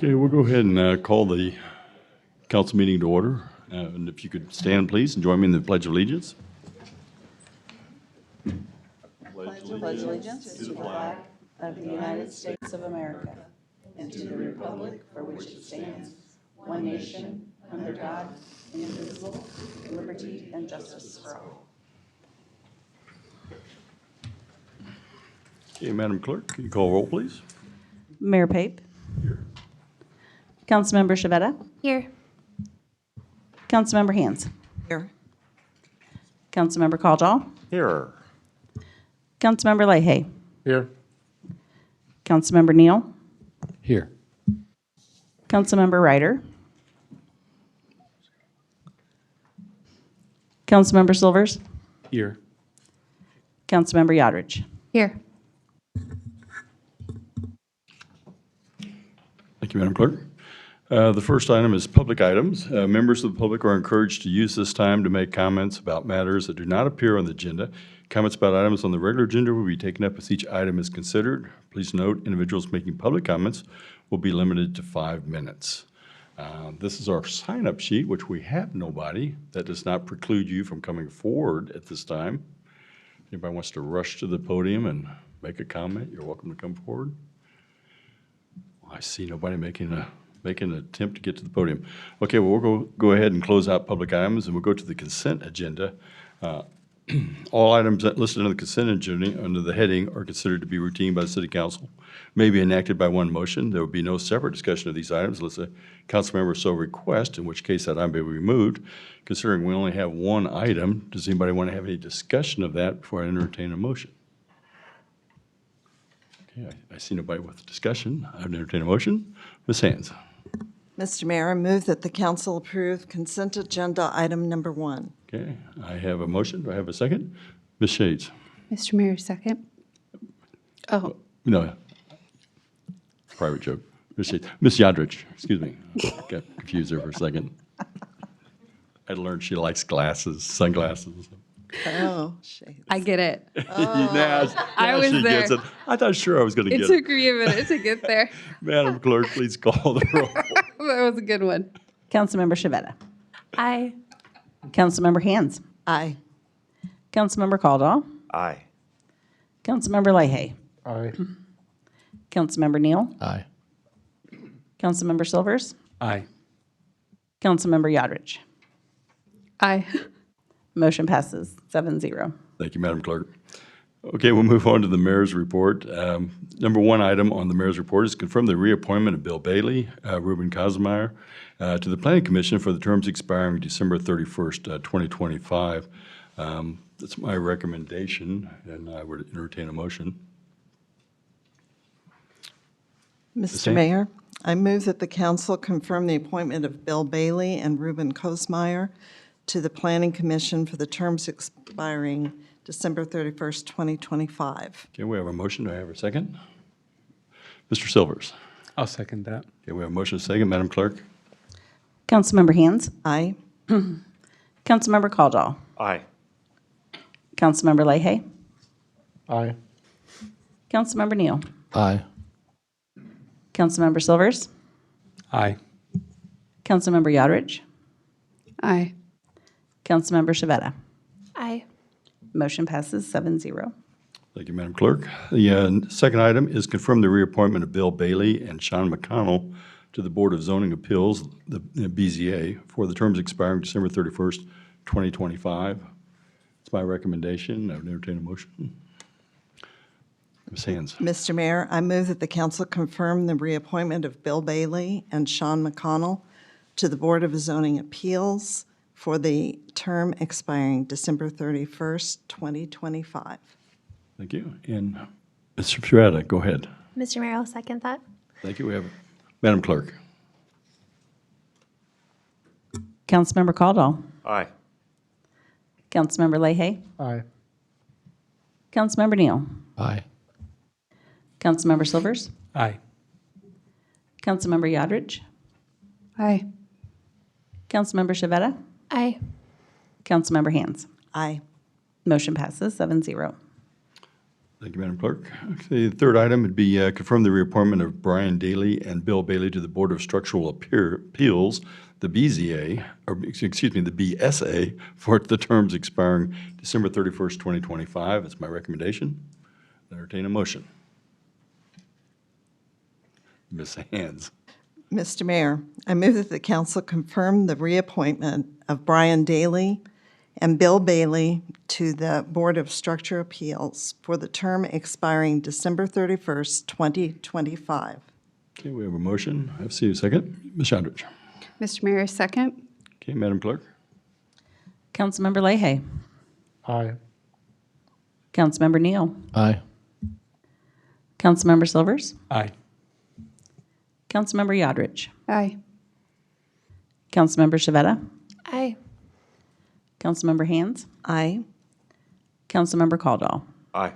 Okay, we'll go ahead and call the council meeting to order. And if you could stand, please, and join me in the Pledge of Allegiance. Pledge allegiance to the flag of the United States of America and to the republic for which it stands, one nation, under God, indivisible, with liberty and justice for all. Okay, Madam Clerk, can you call roll, please? Mayor Pape. Here. Councilmember Shavetta. Here. Councilmember Hands. Here. Councilmember Caldwell. Here. Councilmember Leahy. Here. Councilmember Neal. Here. Councilmember Ryder. Councilmember Silvers. Here. Councilmember Yodridge. Here. Thank you, Madam Clerk. The first item is public items. Members of the public are encouraged to use this time to make comments about matters that do not appear on the agenda. Comments about items on the regular agenda will be taken up as each item is considered. Please note, individuals making public comments will be limited to 5 minutes. This is our sign-up sheet, which we have nobody. That does not preclude you from coming forward at this time. If anybody wants to rush to the podium and make a comment, you're welcome to come forward. I see nobody making an attempt to get to the podium. Okay, well, we'll go ahead and close out public items, and we'll go to the consent agenda. All items listed on the consent agenda under the heading are considered to be routine by the City Council, may be enacted by one motion. There will be no separate discussion of these items unless a council member so requests, in which case that item may be removed. Considering we only have one item, does anybody want to have any discussion of that before I entertain a motion? Okay, I see nobody with discussion. I would entertain a motion. Ms. Hands. Mr. Mayor, I move that the council approve consent agenda item number 1. Okay, I have a motion. Do I have a second? Ms. Shades. Mr. Mayor, second. Oh, No. Private joke. Ms. Shades. Ms. Yodridge, excuse me. Got confused there for a second. I learned she likes glasses, sunglasses. Oh, shades. I get it. I was she there. gets it. I thought sure I was going to It get took me a minute to get there. Madam Clerk, please call the roll. That was a good one. Councilmember Shavetta. Aye. Councilmember Hands. Aye. Councilmember Caldwell. Aye. Councilmember Leahy. Aye. Councilmember Neal. Aye. Councilmember Silvers. Aye. Councilmember Yodridge. Aye. Motion passes 7-0. Thank you, Madam Clerk. Okay, we'll move on to the mayor's report. Number one item on the mayor's report is confirm the reappointment of Bill Bailey, Ruben Kosmeyer, to the Planning Commission for the terms expiring December 31st, 2025. That's my recommendation, and I would entertain a motion. Mr. Mayor, I move that the council confirm the appointment of Bill Bailey and Ruben Kosmeyer to the Planning Commission for the terms expiring December 31st, 2025. Okay, we have a motion. Do I have a second? Mr. Silvers. I'll second that. Okay, we have a motion, a second. Madam Clerk? Councilmember Hands. Aye. Councilmember Caldwell. Aye. Councilmember Leahy. Aye. Councilmember Neal. Aye. Councilmember Silvers. Aye. Councilmember Yodridge. Aye. Councilmember Shavetta. Aye. Motion passes 7-0. Thank you, Madam Clerk. The second item is confirm the reappointment of Bill Bailey and Sean McConnell to the Board of Zoning Appeals, the BZA, for the terms expiring December 31st, 2025. It's my recommendation. I would entertain a motion. Ms. Hands. Mr. Mayor, I move that the council confirm the reappointment of Bill Bailey and Sean McConnell to the Board of Zoning Appeals for the term expiring December 31st, 2025. Thank you. And Mr. Shavetta, go ahead. Mr. Mayor, I'll second that. Thank you. We have Madam Clerk. Councilmember Caldwell. Aye. Councilmember Leahy. Aye. Councilmember Neal. Aye. Councilmember Silvers. Aye. Councilmember Yodridge. Aye. Councilmember Shavetta. Aye. Councilmember Hands. Aye. Motion passes 7-0. Thank you, Madam Clerk. Okay, the third item would be confirm the reappointment of Brian Daly and Bill Bailey to the Board of Structural Appeals, the BZA, or excuse me, the BSA, for the terms expiring December 31st, 2025. That's my recommendation. Entertain a motion. Ms. Hands. Mr. Mayor, I move that the council confirm the reappointment of Brian Daly and Bill Bailey to the Board of Structure Appeals for the term expiring December 31st, 2025. Okay, we have a motion. I see a second. Ms. Shondrich. Mr. Mayor, second. Okay, Madam Clerk. Councilmember Leahy. Aye. Councilmember Neal. Aye. Councilmember Silvers. Aye. Councilmember Yodrich. Aye. Councilmember Shavetta. Aye. Councilmember Hands. Aye. Councilmember Caldwell. Aye.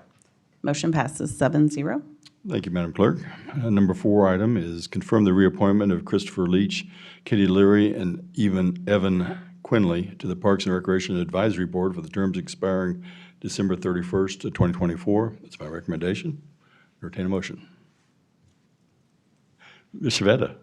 Motion passes 7-0. Thank you, Madam Clerk. Number 4 item is confirm the reappointment of Christopher Leach, Katie Leary, and Evan Quinley to the Parks and Recreation Advisory Board for the terms expiring December 31st, 2024. That's my recommendation. Entertain a motion. Ms. Shavetta.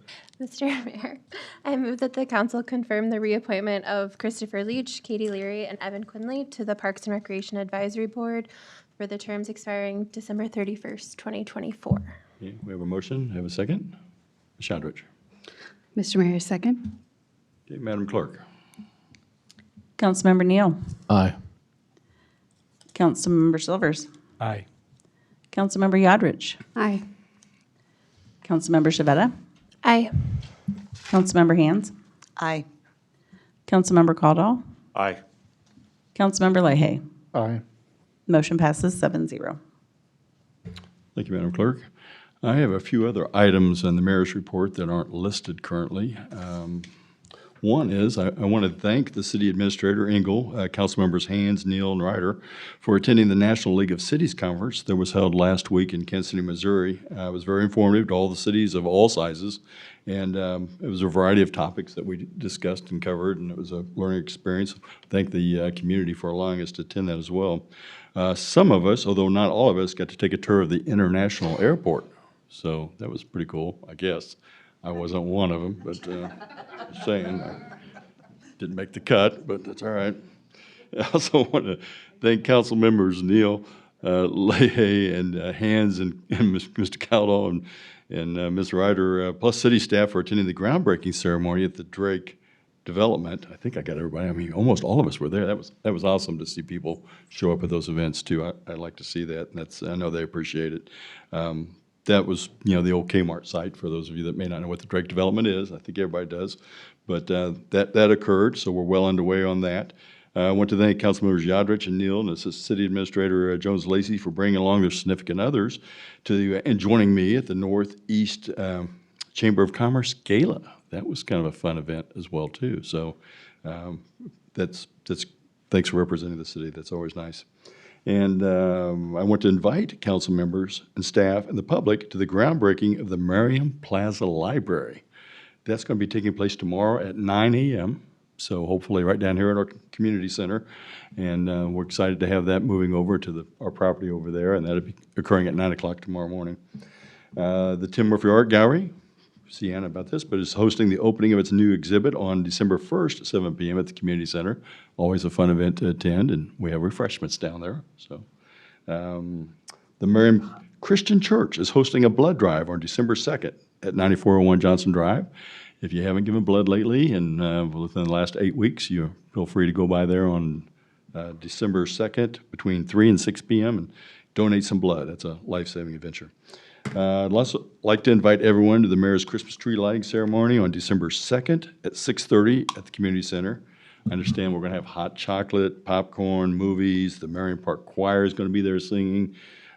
Mr. Mayor, I move that the council confirm the reappointment of Christopher Leach, Katie Leary, and Evan Quinley to the Parks and Recreation Advisory Board for the terms expiring December 31st, 2024. Okay, we have a motion. Have a second. Ms. Shondrich. Mr. Mayor, second. Okay, Madam Clerk. Councilmember Neal. Aye. Councilmember Silvers. Aye. Councilmember Yodrich. Aye. Councilmember Shavetta. Aye. Councilmember Hands. Aye. Councilmember Caldwell. Aye. Councilmember Leahy. Aye. Motion passes 7-0. Thank you, Madam Clerk. I have a few other items on the mayor's report that aren't listed currently. One is I want to thank the city administrator, Engel, council members Hands, Neal, and Ryder for attending the National League of Cities Conference that was held last week in Kansas City, Missouri. It was very informative to all the cities of all sizes, and it was a variety of topics that we discussed and covered, and it was a learning experience. Thank the community for allowing us to attend that as well. Some of us, although not all of us, got to take a tour of the international airport, so that was pretty cool, I guess. I wasn't one of them, but just saying, I didn't make the cut, but that's all right. I also want to thank council members Neal, Leahy, and Hands, and Mr. Caldwell, and Ms. Ryder, plus city staff for attending the groundbreaking ceremony at the Drake Development. I think I got everybody. I mean, almost all of us were there. That was awesome to see people show up at those events too. I like to see that, and I know they appreciate it. That was, the old Kmart site, for those of you that may not know what the Drake Development is. I think everybody does. But that occurred, so we're well underway on that. I want to thank Councilmembers Yodrich and Neal and Assistant City Administrator Jones Lacey for bringing along their significant others and joining me at the Northeast Chamber of Commerce Gala. That was kind of a fun event as well, too. So that's thanks for representing the city. That's always nice. And I want to invite council members and staff and the public to the groundbreaking of the Merriam Plaza Library. That's going to be taking place tomorrow at 9 a.m., so hopefully right down here at our community center. And we're excited to have that moving over to our property over there, and that'll be occurring at 9 o'clock tomorrow morning. The Tim Murphy Art Gallery, see Anna about this, but is hosting the opening of its new exhibit on December 1st at 7 p.m. at the community center. Always a fun event to attend, and we have refreshments down there. So, the Merriam Christian Church is hosting a blood drive on December 2nd at 9401 Johnson Drive. If you haven't given blood lately and within the last 8 weeks, you feel free to go by there on December 2nd between 3 and 6 p.m. and donate some blood. That's a life-saving adventure. I'd also like to invite everyone to the Mayor's Christmas tree lighting ceremony on December 2nd at 6:30 at the community center. I understand we're going to have hot chocolate, popcorn, movies. The Merriam Park Choir is going to be there singing.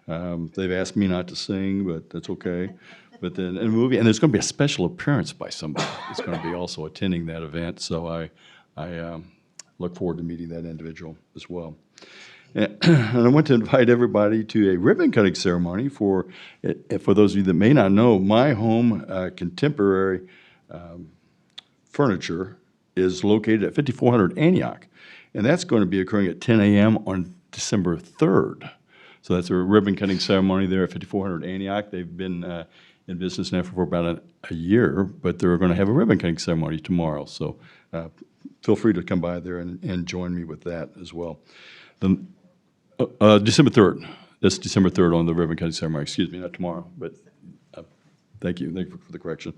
They've asked me not to sing, but that's okay. But then in a movie, and there's going to be a special appearance by somebody that's going to be also attending that event. So I look forward to meeting that individual as well. And I want to invite everybody to a ribbon cutting ceremony for those of you that may not know, My Home Contemporary Furniture is located at 5400 Antioch, and that's going to be occurring at 10 a.m. on December 3rd. So that's a ribbon cutting ceremony there at 5400 Antioch. They've been in business now for about a year, but they're going to have a ribbon cutting ceremony tomorrow. So feel free to come by there and join me with that as well. December 3rd. That's December 3rd on the ribbon cutting ceremony. Excuse me, not tomorrow, but thank you. Thank you for the correction.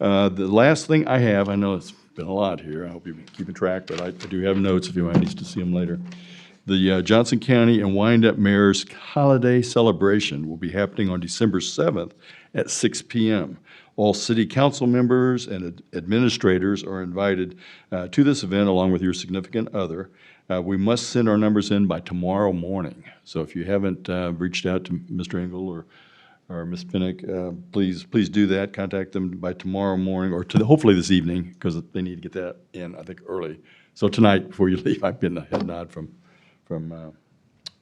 The last thing I have, I know it's been a lot here. I hope you're keeping track, but I do have notes if anyone needs to see them later. The Johnson County and Wyandotte Mayor's Holiday Celebration will be happening on December 7th at 6 p.m. All city council members and administrators are invited to this event along with your significant other. We must send our numbers in by tomorrow morning. So if you haven't reached out to Mr. Engel or Ms. Pinnock, please do that. Contact them by tomorrow morning or hopefully this evening because they need to get that in, I think, early. So tonight before you leave, I've been a head nod from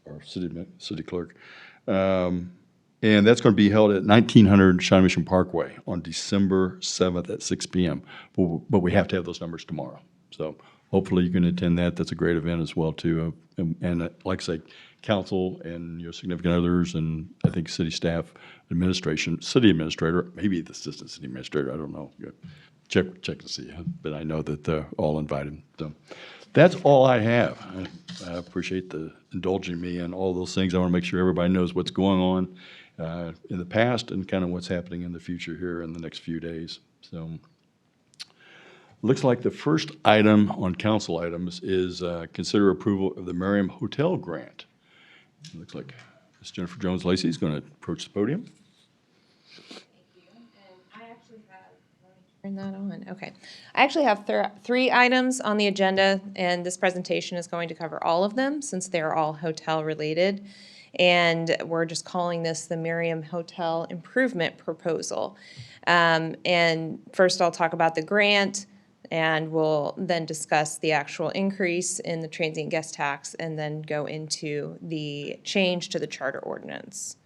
our city clerk. And that's going to be held at 1900 China Mission Parkway on December 7th at 6 p.m. But we have to have those numbers tomorrow. So hopefully you can attend that. That's a great event as well, too. And like I say, council and your significant others and I think city staff, city administrator, maybe the assistant city administrator, I don't know. Check to see, but I know that they're all invited. So that's all I have. I appreciate the indulging me in all those things. I want to make sure everybody knows what's going on in the past and kind of what's happening in the future here in the next few days. So looks like the first item on council items is consider approval of the Merriam Hotel grant. Looks like Ms. Jennifer Jones-Lacey is going to approach the podium. Turn that on. Okay. I actually have three items on the agenda, and this presentation is going to cover all of them since they're all hotel related. And we're just calling this the Merriam Hotel Improvement Proposal. And first I'll talk about the grant, and we'll then discuss the actual increase in the transient guest tax and then go into the change to the charter ordinance.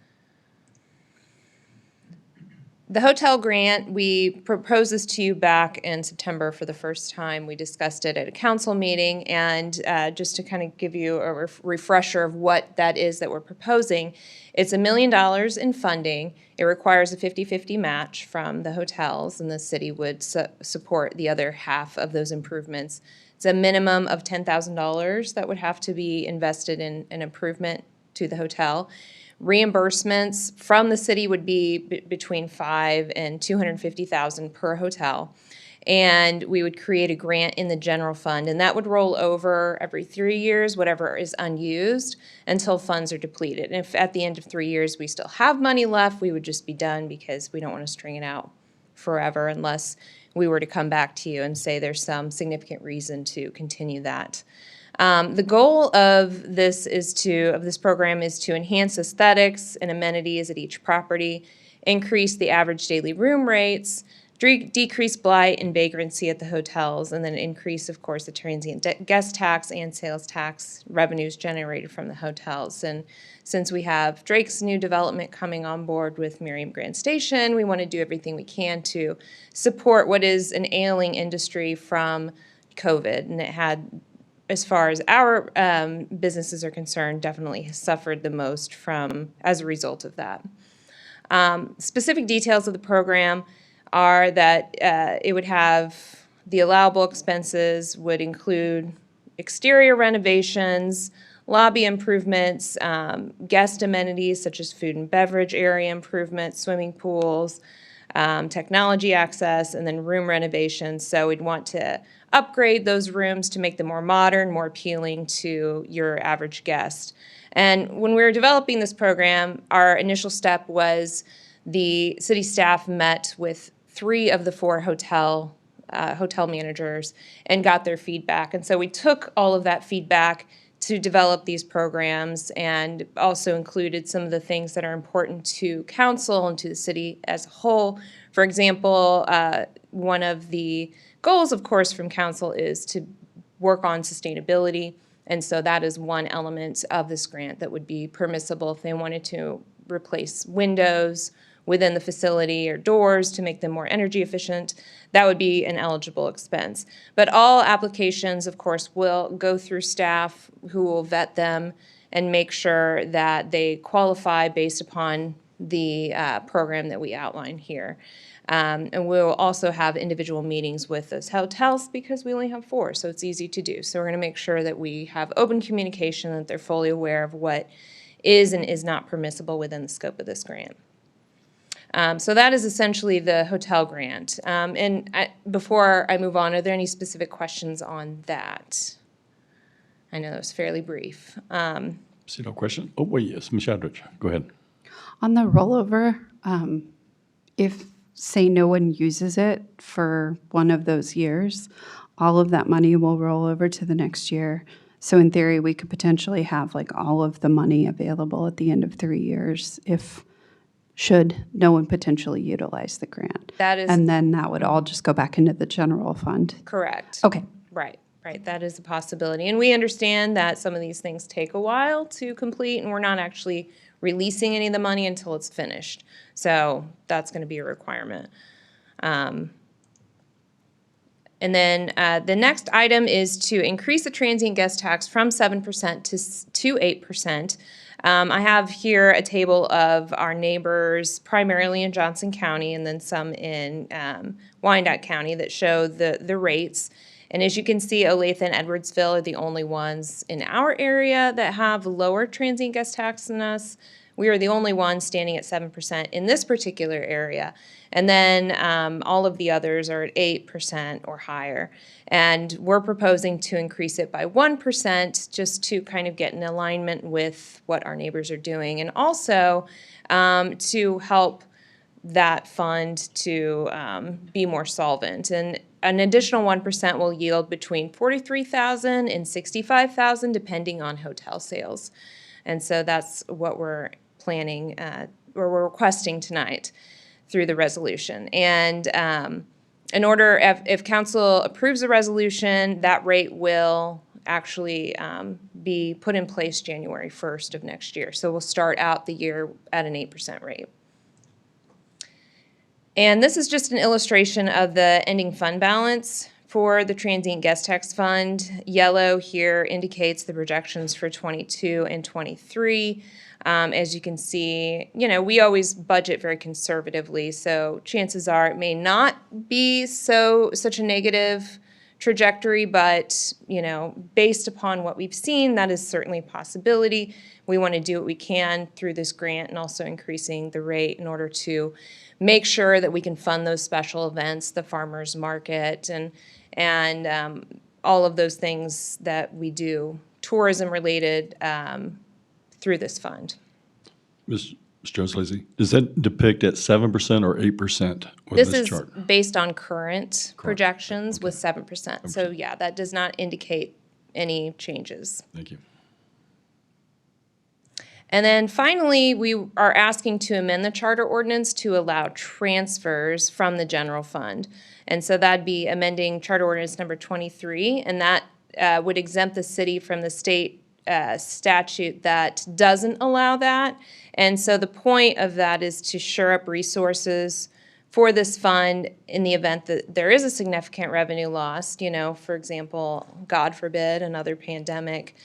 The hotel grant, we proposed this to you back in September for the first time. We discussed it at a council meeting, and just to kind of give you a refresher of what that is that we're proposing, it's $1 million in funding. It requires a 50-50 match from the hotels, and the city would support the other half of those improvements. It's a minimum of $10,000 that would have to be invested in an improvement to the hotel. Reimbursements from the city would be between $5,000 and $250,000 per hotel. And we would create a grant in the general fund, and that would roll over every 3 years, whatever is unused, until funds are depleted. And if at the end of 3 years we still have money left, we would just be done because we don't want to string it out forever unless we were to come back to you and say there's some significant reason to continue that. The goal of this program is to enhance aesthetics and amenities at each property, increase the average daily room rates, decrease blight and vagrancy at the hotels, and then increase, of course, the transient guest tax and sales tax revenues generated from the hotels. And since we have Drake's new development coming on board with Merriam Grand Station, we want to do everything we can to support what is an ailing industry from COVID. And it had, as far as our businesses are concerned, definitely has suffered the most as a result of that. Specific details of the program are that it would have the allowable expenses would include exterior renovations, lobby improvements, guest amenities such as food and beverage area improvements, swimming pools, technology access, and then room renovations. So we'd want to upgrade those rooms to make them more modern, more appealing to your average guest. And when we were developing this program, our initial step was the city staff met with 3 of the 4 hotel managers and got their feedback. And so we took all of that feedback to develop these programs and also included some of the things that are important to council and to the city as a whole. For example, one of the goals, of course, from council is to work on sustainability. And so that is one element of this grant that would be permissible if they wanted to replace windows within the facility or doors to make them more energy efficient. That would be an eligible expense. But all applications, of course, will go through staff who will vet them and make sure that they qualify based upon the program that we outline here. And we'll also have individual meetings with those hotels because we only have 4, so it's easy to do. So we're going to make sure that we have open communication, that they're fully aware of what is and is not permissible within the scope of this grant. So that is essentially the hotel grant. Before I move on, are there any specific questions on that? I know that was fairly brief. See no question? Oh, wait, yes, Ms. Shadrich, go ahead. On the rollover, if, say, no one uses it for one of those years, all of that money will roll over to the next year. So in theory, we could potentially have like all of the money available at the end of 3 years should no one potentially utilize the grant. That is And then that would all just go back into the general fund. correct. Okay. Right. That is a possibility. And we understand that some of these things take a while to complete, and we're not actually releasing any of the money until it's finished. So that's going to be a requirement. And then the next item is to increase the transient guest tax from 7% to 8%. I have here a table of our neighbors, primarily in Johnson County and then some in Wyandotte County, that show the rates. And as you can see, Olathe and Edwardsville are the only ones in our area that have lower transient guest tax than us. We are the only ones standing at 7% in this particular area. And then all of the others are at 8% or higher. And we're proposing to increase it by 1% just to kind of get in alignment with what our neighbors are doing. And also to help that fund to be more solvent. And an additional 1% will yield between $43,000 and $65,000 depending on hotel sales. And so that's what we're planning, or we're requesting tonight through the resolution. And in order, if council approves the resolution, that rate will actually be put in place January 1st of next year. So we'll start out the year at an 8% rate. And this is just an illustration of the ending fund balance for the transient guest tax fund. Yellow here indicates the projections for 22 and 23. As you can see, we always budget very conservatively, so chances are it may not be such a negative trajectory, but, based upon what we've seen, that is certainly a possibility. We want to do what we can through this grant and also increasing the rate in order to make sure that we can fund those special events, the farmers market, and all of those things that we do, tourism-related, through this fund. Mr. Jones-Lacy, does that depict at 7% or 8% with This this is chart? based on current projections with 7%. So yeah, that does not indicate any changes. Thank you. And then finally, we are asking to amend the charter ordinance to allow transfers from the general fund. And so that'd be amending charter ordinance number 23, and that would exempt the city from the state statute that doesn't allow that. And so the point of that is to shore up resources for this fund in the event that there is a significant revenue loss, for example, God forbid, another pandemic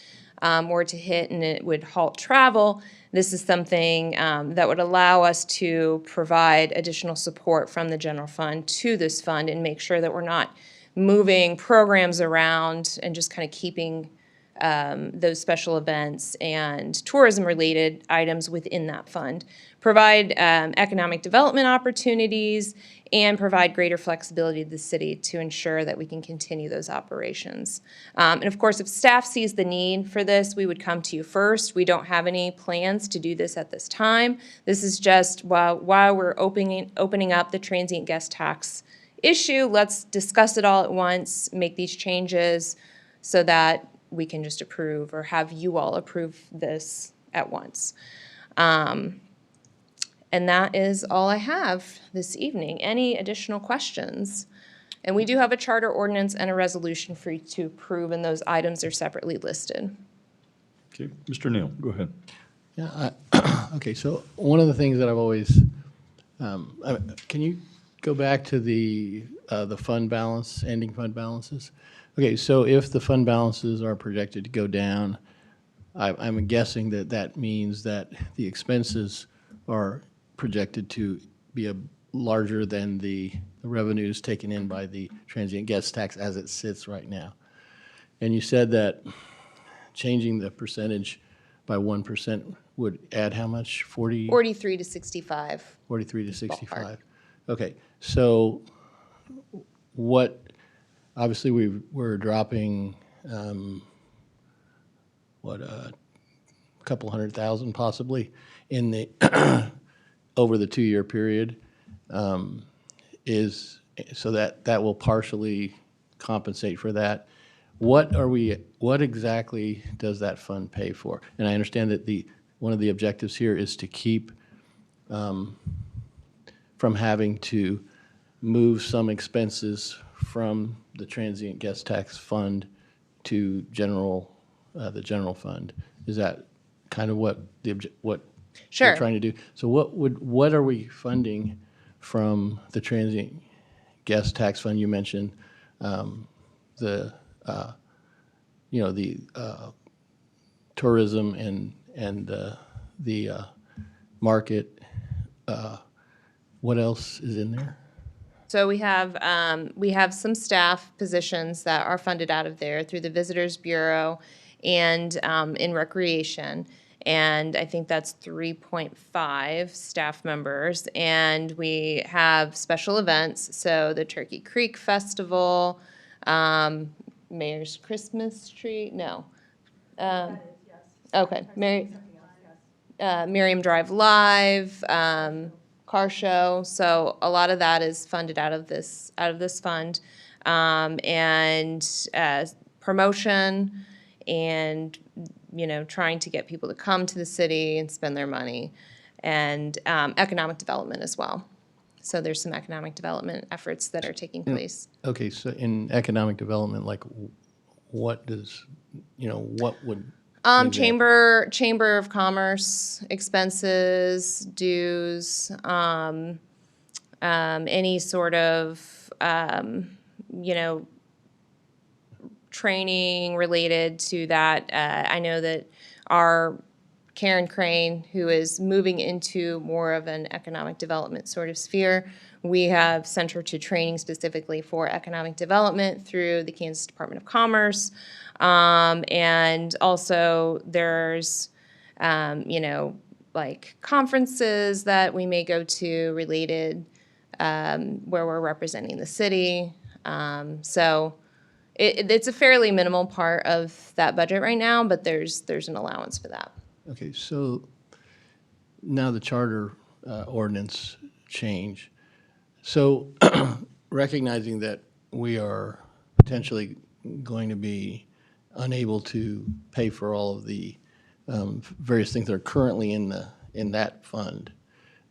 were to hit and it would halt travel. This is something that would allow us to provide additional support from the general fund to this fund and make sure that we're not moving programs around and just kind of keeping those special events and tourism-related items within that fund, provide economic development opportunities, and provide greater flexibility to the city to ensure that we can continue those operations. And of course, if staff sees the need for this, we would come to you first. We don't have any plans to do this at this time. This is just while we're opening up the transient guest tax issue, let's discuss it all at once, make these changes so that we can just approve or have you all approve this at once. And that is all I have this evening. Any additional questions? And we do have a charter ordinance and a resolution for you to approve, and those items are separately listed. Okay, Mr. Neal, go ahead. Yeah, okay, so one of the things that I've always, can you go back to the fund balance, ending fund balances? Okay, so if the fund balances are projected to go down, I'm guessing that that means that the expenses are projected to be larger than the revenues taken in by the transient guest tax as it sits right now. And you said that changing the percentage by 1% would add how much? 43 to 65. 43 to 65. Okay, so what, obviously we're dropping, a couple 100,000 possibly in the, over the 2-year period, so that will partially compensate for that. What exactly does that fund pay for? And I understand that one of the objectives here is to keep from having to move some expenses from the transient guest tax fund to the general fund. Is that kind of what what Sure. you're trying to do? So what are we funding from the transient guest tax fund? You mentioned the tourism and the market. What else is in there? So we have some staff positions that are funded out of there through the Visitors Bureau and in recreation. And I think that's 3.5 staff members. And we have special events, so the Turkey Creek Festival, Mayor's Christmas Tree, no. Okay, Merriam Drive Live, car show. So a lot of that is funded out of this fund, and promotion, and trying to get people to come to the city and spend their money, and economic development as well. So there's some economic development efforts that are taking place. Okay, so in economic development, like what does, what would? Chamber of Commerce expenses, dues, any sort of, training related to that. I know that our Karen Crane, who is moving into more of an economic development sort of sphere, we have sent her to training specifically for economic development through the Kansas Department of Commerce. And also there's, like conferences that we may go to related, where we're representing the city. So it's a fairly minimal part of that budget right now, but there's an allowance for that. Okay, so now the charter ordinance change. So recognizing that we are potentially going to be unable to pay for all of the various things that are currently in that fund,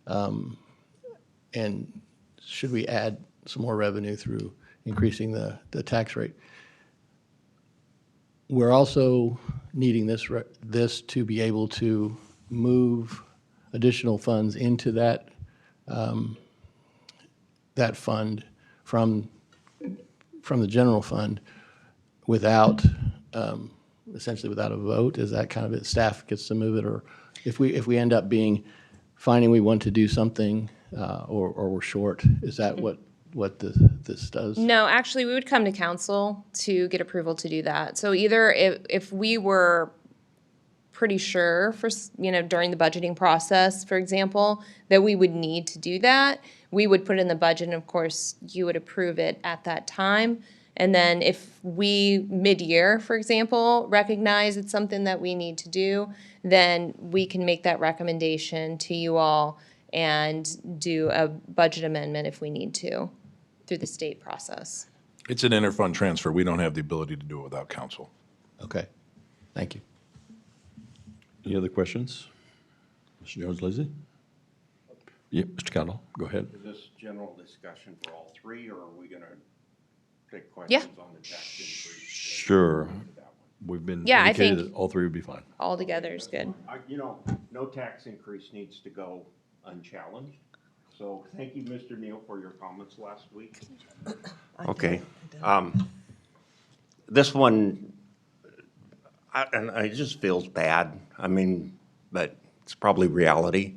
and should we add some more revenue through increasing the tax rate? We're also needing this to be able to move additional funds into that that fund from the general fund without essentially without a vote. Is that kind of it? Staff gets to move it, or if we end up finding we want to do something or we're short, is that what this does? No, actually, we would come to council to get approval to do that. So either if we were pretty sure for, during the budgeting process, for example, that we would need to do that, we would put it in the budget, and of course, you would approve it at that time. And then if we, mid-year, for example, recognize it's something that we need to do, then we can make that recommendation to you all and do a budget amendment if we need to through the state process. It's an interfund transfer. We don't have the ability to do it without council. Okay, thank you. Any other questions? Mr. Jones-Lazy? Yeah, Mr. Cowell, go ahead. Is this general discussion for all three, or are we going to take Yeah. questions on the tax increase? Sure. We've been Yeah, I indicated think- that all three would be fine. All together is good. No tax increase needs to go unchallenged. So thank you, Mr. Neal, for your comments last week. Okay. This one, And it just feels bad. I mean, but it's probably reality.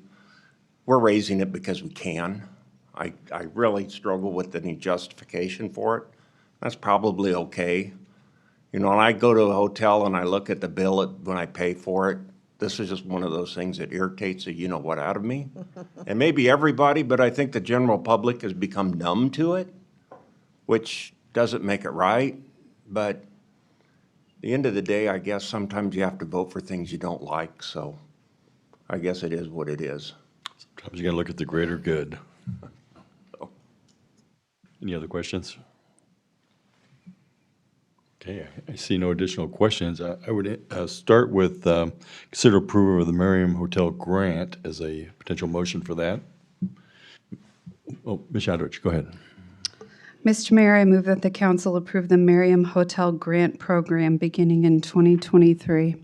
We're raising it because we can. I really struggle with any justification for it. That's probably okay. You know, when I go to a hotel and I look at the bill when I pay for it, this is just one of those things that irritates the you-know-what out of me. And maybe everybody, but I think the general public has become numb to it, which doesn't make it right. But at the end of the day, I guess sometimes you have to vote for things you don't like, so I guess it is what it is. Sometimes you gotta look at the greater good. Any other questions? Okay, I see no additional questions. I would start with consider approval of the Merriam Hotel grant as a potential motion for that. Oh, Ms. Yadrich, go ahead. Mr. Mayor, I move that the council approve the Merriam Hotel Grant Program beginning in 2023.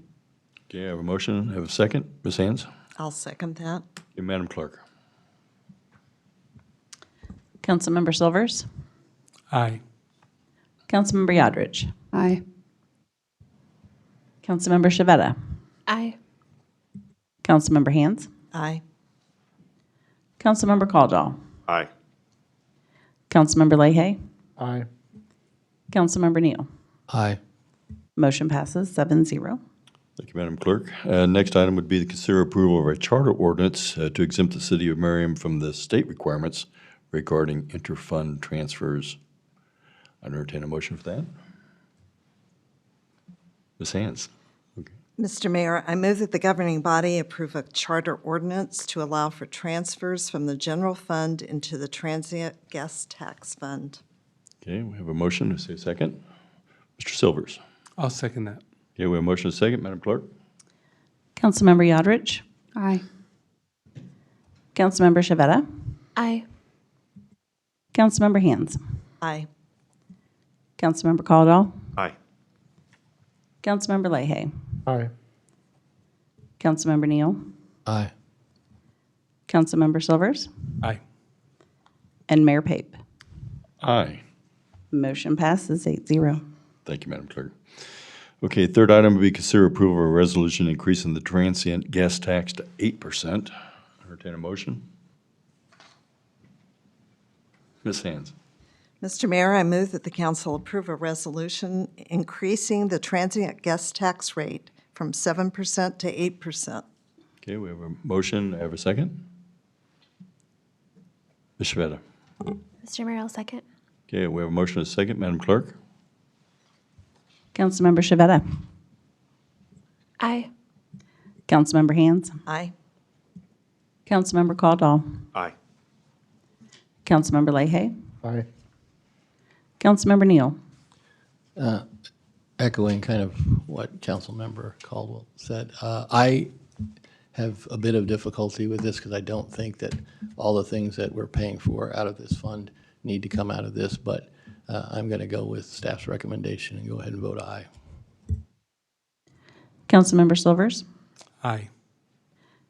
Okay, I have a motion. I have a second. Ms. Hands? I'll second that. Okay, Madam Clerk. Councilmember Silvers, Aye. Councilmember Yodrich, Aye. Councilmember Shavetta, Aye. Councilmember Hands, Aye. Councilmember Caldwell, Aye. Councilmember Leahy, Aye. Councilmember Neal. Aye. Motion passes 7-0. Thank you, Madam Clerk. Next item would be the consider approval of a charter ordinance to exempt the city of Merriam from the state requirements regarding interfund transfers. I entertain a motion for that. Ms. Hands? Okay. Mr. Mayor, I move that the governing body approve a charter ordinance to allow for transfers from the general fund into the transient guest tax fund. Okay, we have a motion. Say a second. Mr. Silvers? I'll second that. Okay, we have a motion and a second. Madam Clerk? Councilmember Yodrich, Aye. Councilmember Shavetta, Aye. Councilmember Hands, Aye. Councilmember Caldwell, Aye. Councilmember Leahy, Aye. Councilmember Neal, Aye. Councilmember Silvers, Aye. and Mayor Pape. Aye. Motion passes 8-0. Thank you, Madam Clerk. Okay, third item would be consider approval of a resolution increasing the transient gas tax to 8%. Entertain a motion. Ms. Hands? Mr. Mayor, I move that the council approve a resolution increasing the transient guest tax rate from 7% to 8%. Okay, we have a motion. I have a second. Ms. Shveta? Mr. Mayor, I'll second. Okay, we have a motion and a second. Madam Clerk? Councilmember Shavetta, Aye. Councilmember Hands, Aye. Councilmember Caldwell, Aye. Councilmember Leahy, Aye. Councilmember Neal. Echoing kind of what Councilmember Caldwell said, I have a bit of difficulty with this because I don't think that all the things that we're paying for out of this fund need to come out of this, but I'm going to go with staff's recommendation and go ahead and vote aye. Councilmember Silvers, Aye.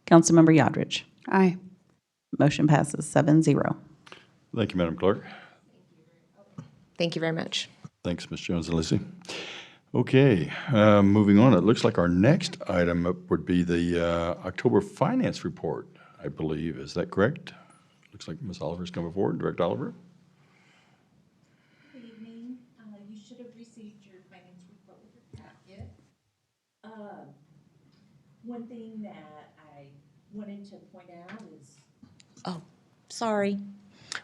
Councilmember Yodrich. Aye. Motion passes 7-0. Thank you, Madam Clerk. Thank you very much. Thanks, Ms. Jones and Lacey. Okay, moving on. It looks like our next item up would be the October Finance Report, I believe. Is that correct? Looks like Ms. Oliver's coming forward. Director Oliver? Good evening. You should have received your finance report with your packet. One thing that I wanted to point out is,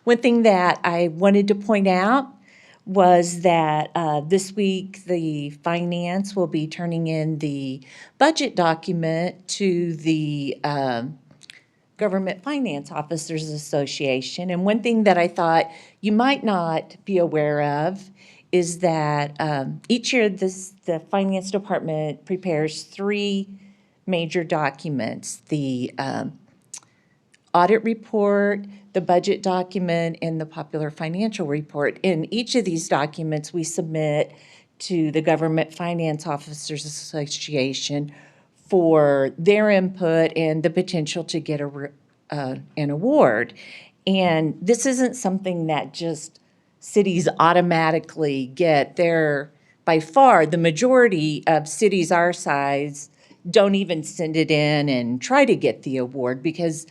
One thing that I wanted to point out was that this week, the finance will be turning in the budget document to the Government Finance Officers Association. And one thing that I thought you might not be aware of is that each year the Finance Department prepares 3 major documents: the audit report, the budget document, and the popular financial report. In each of these documents, we submit to the Government Finance Officers Association for their input and the potential to get an award. And this isn't something that just cities automatically get. by far, the majority of cities our size don't even send it in and try to get the award because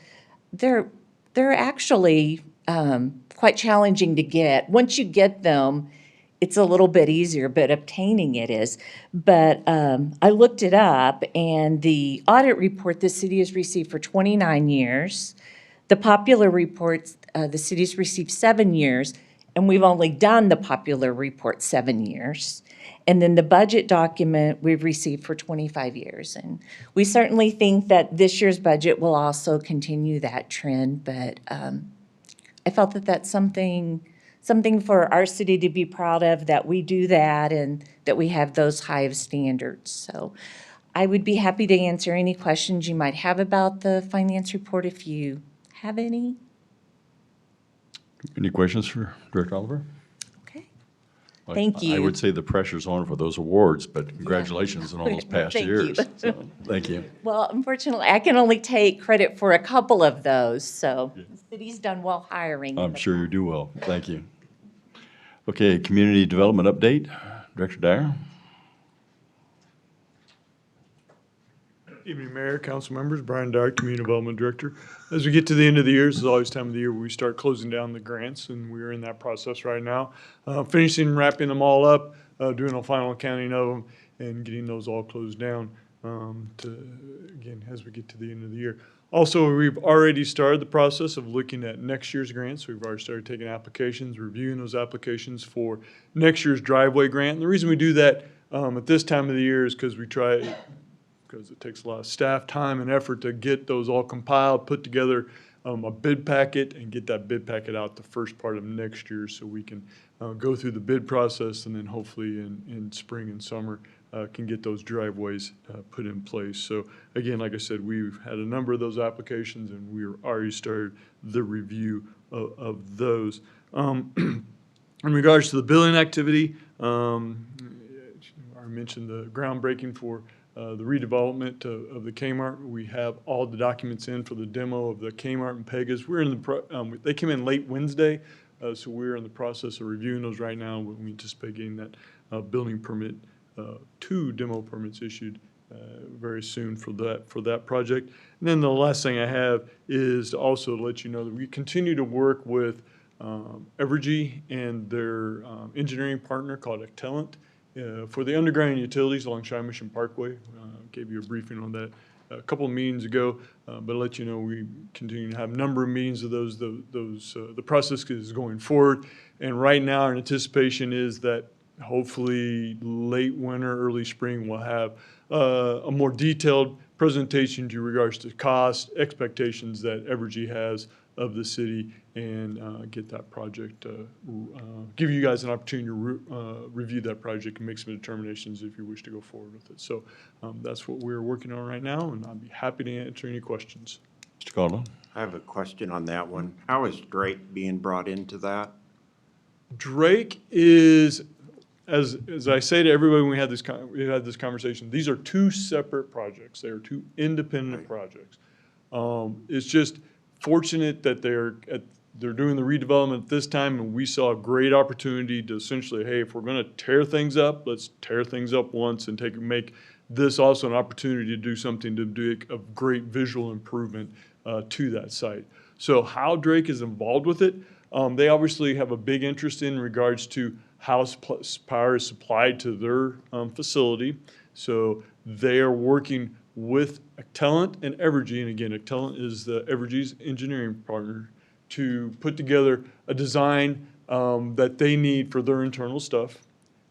they're actually quite challenging to get. Once you get them, it's a little bit easier, but obtaining it is. But I looked it up, and the audit report the city has received for 29 years. The popular reports, the city's received 7 years, and we've only done the popular report 7 years. And then the budget document we've received for 25 years. And we certainly think that this year's budget will also continue that trend, but I felt that that's something for our city to be proud of, that we do that and that we have those high of standards. So I would be happy to answer any questions you might have about the finance report if you have any. Any questions for Director Oliver? Okay. Like, Thank you. I would say the pressure's on for those awards, but congratulations on all those past Thank you. years. So, thank you. Well, unfortunately, I can only take credit for a couple of those, so the city's done well hiring. I'm sure you do well. Thank you. Okay, community development update. Director Dyer? Evening, Mayor, council members. Brian Dyer, Community Development Director. As we get to the end of the year, this is always time of the year where we start closing down the grants, and we're in that process right now. Finishing, wrapping them all up, doing a final accounting of them, and getting those all closed down again, as we get to the end of the year. Also, we've already started the process of looking at next year's grants. We've already started taking applications, reviewing those applications for next year's driveway grant. And the reason we do that at this time of the year is because it takes a lot of staff time and effort to get those all compiled, put together a bid packet, and get that bid packet out the first part of next year so we can go through the bid process, and then hopefully in spring and summer can get those driveways put in place. So again, like I said, we've had a number of those applications, and we've already started the review of those. In regards to the billing activity, I mentioned the groundbreaking for the redevelopment of the Kmart. We have all the documents in for the demo of the Kmart and Pegasus. We're in the they came in late Wednesday, so we're in the process of reviewing those right now. We anticipate getting that building permit, 2 demo permits issued very soon for that project. And then the last thing I have is to also let you know that we continue to work with Evergy and their engineering partner called Actellant. For the underground utilities along Cheyenne Mission Parkway. Gave you a briefing on that a couple of meetings ago, but I'll let you know we continue to have a number of meetings of those. The process is going forward, and right now our anticipation is that hopefully late winter, early spring, we'll have a more detailed presentation to regards to cost, expectations that Evergy has of the city, and get that project, give you guys an opportunity to review that project and make some determinations if you wish to go forward with it. So that's what we're working on right now, and I'd be happy to answer any questions. Mr. Caldwell? I have a question on that one. How is Drake being brought into that? Drake is, as I say to everybody when we had this conversation, these are 2 separate projects. They are 2 independent projects. It's just fortunate that they're doing the redevelopment at this time, and we saw a great opportunity to essentially, hey, if we're going to tear things up, let's tear things up once and make this also an opportunity to do something to do a great visual improvement to that site. So how Drake is involved with it, they obviously have a big interest in regards to how power is supplied to their facility. So they are working with Actellant and Evergy, and again, Actellant is the Evergy's engineering partner, to put together a design that they need for their internal stuff.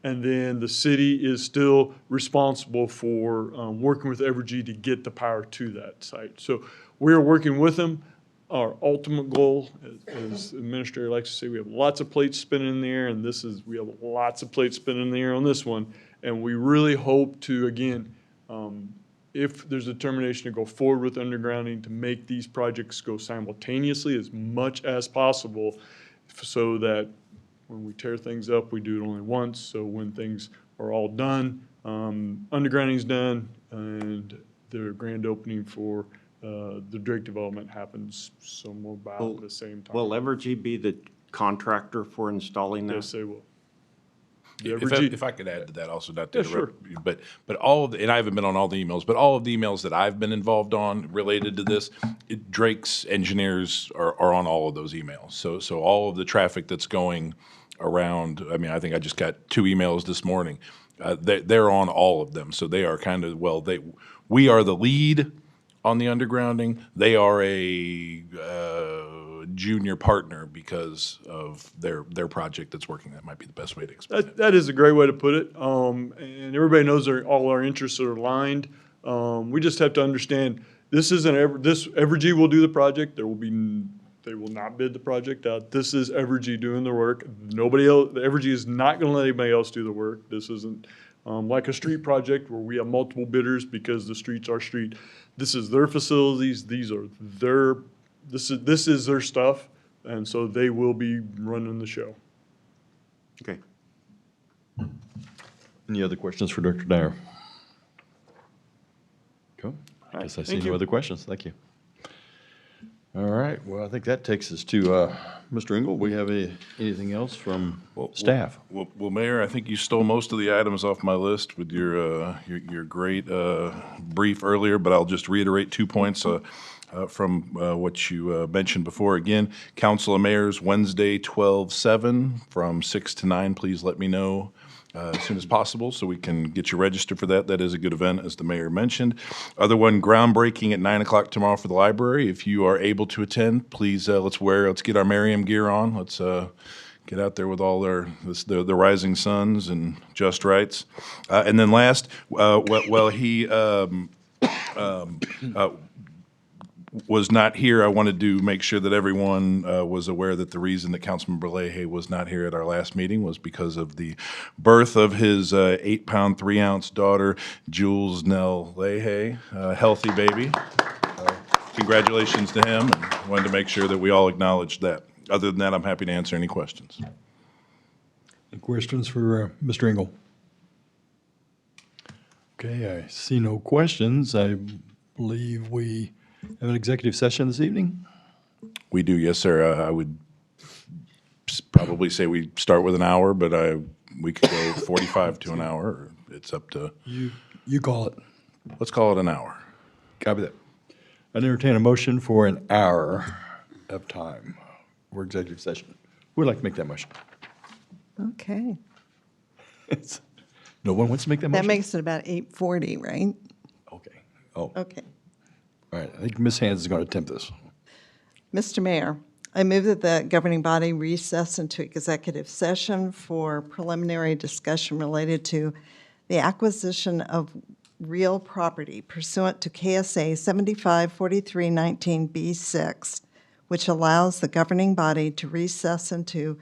And then the city is still responsible for working with Evergy to get the power to that site. So we're working with them. Our ultimate goal, as the administrator likes to say, we have lots of plates spinning in the air, and we have lots of plates spinning in the air on this one. And we really hope to, again, if there's a determination to go forward with undergrounding, to make these projects go simultaneously as much as possible, so that when we tear things up, we do it only once. So when things are all done, undergrounding's done, and the grand opening for the Drake development happens somewhere about the same time. Will Evergy be the contractor for installing that? Yes, they will. Evergy- If I could add to that also, not to Yeah, sure. interrupt you, but all of the, and I haven't been on all the emails, but all of the emails that I've been involved on related to this, Drake's engineers are on all of those emails. So all of the traffic that's going around, I mean, I think I just got 2 emails this morning. They're on all of them, so they are kind of, we are the lead on the undergrounding. They are a junior partner because of their project that's working. That might be the best way to explain it. That is a great way to put it. And everybody knows all our interests are aligned. We just have to understand, this isn't Evergy will do the project. They will not bid the project out. This is Evergy doing the work. Nobody else, Evergy is not gonna let anybody else do the work. This isn't, like a street project where we have multiple bidders because the street's our street. This is their facilities. This is their stuff. And so they will be running the show. Okay. Any other questions for Director Dyer? Cool. I guess I see thank no you. other questions. Thank you. All right, well, I think that takes us to Mr. Engel. We have anything else from staff? Well, Mayor, I think you stole most of the items off my list with your great brief earlier, but I'll just reiterate 2 points from what you mentioned before. Again, Council of Mayors, Wednesday, 12/7, from 6 to 9. Please let me know as soon as possible so we can get you registered for that. That is a good event, as the mayor mentioned. Other one, groundbreaking at 9 o'clock tomorrow for the library. If you are able to attend, please let's get our Merriam gear on. Let's get out there with all the rising suns and just rights. And then last, he was not here, I wanted to make sure that everyone was aware that the reason that Councilmember Leahy was not here at our last meeting was because of the birth of his 8-pound, 3-ounce daughter, Jules Nell Leahy, a healthy baby. Congratulations to him, and wanted to make sure that we all acknowledged that. Other than that, I'm happy to answer any questions. Any questions for Mr. Engel? Okay, I see no questions. I believe we have an executive session this evening. We do, yes, sir. I would probably say we start with an hour, but we could go 45 to an hour. It's up to, You call it. let's call it an hour. Copy that. I entertain a motion for an hour of time for executive session. Who would like to make that motion? Okay. No one wants to make that motion? That makes it about 8:40, right? Okay. Oh, all Okay. right. I think Ms. Hands is going to attempt this. Mr. Mayor, I move that the governing body recess into executive session for preliminary discussion related to the acquisition of real property pursuant to KSA 754319B6, which allows the governing body to recess into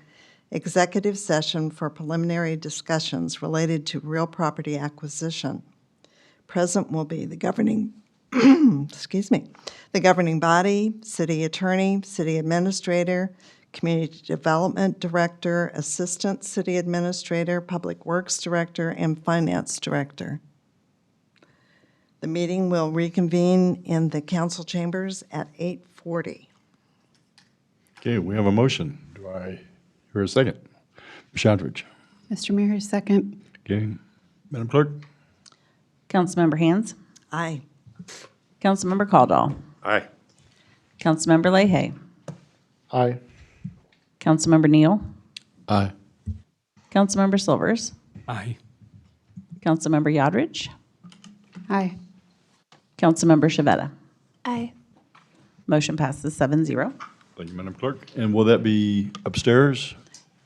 executive session for preliminary discussions related to real property acquisition. Present will be the governing the governing body, city attorney, city administrator, community development director, assistant city administrator, public works director, and finance director. The meeting will reconvene in the council chambers at 8:40. Okay, we have a motion. Do I hear a second? Ms. Shadridge. Mr. Mayor, second. Okay. Madam Clerk? Councilmember Hands. Aye. Councilmember Caldwell. Aye. Councilmember Leahy. Aye. Councilmember Neal. Aye. Councilmember Silvers. Aye. Councilmember Yodridge. Aye. Councilmember Shavetta. Aye. Motion passes 7-0. Thank you, Madam Clerk. And will that be upstairs?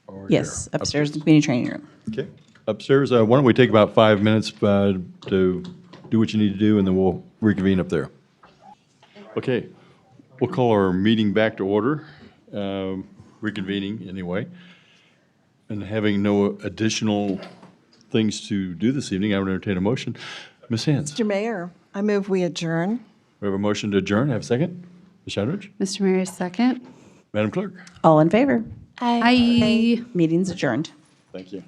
Or Yes, here? upstairs in the community training room. Okay, upstairs. Why don't we take about 5 minutes to do what you need to do, and then we'll reconvene up there. Okay, we'll call our meeting back to order, reconvening anyway. And having no additional things to do this evening, I would entertain a motion. Ms. Hands, Mr. Mayor, I move we adjourn. we have a motion to adjourn. Have a second? Ms. Shadridge? Mr. Mayor, second. Madam Clerk? All in favor? Aye. Aye. Meeting's adjourned. Thank you.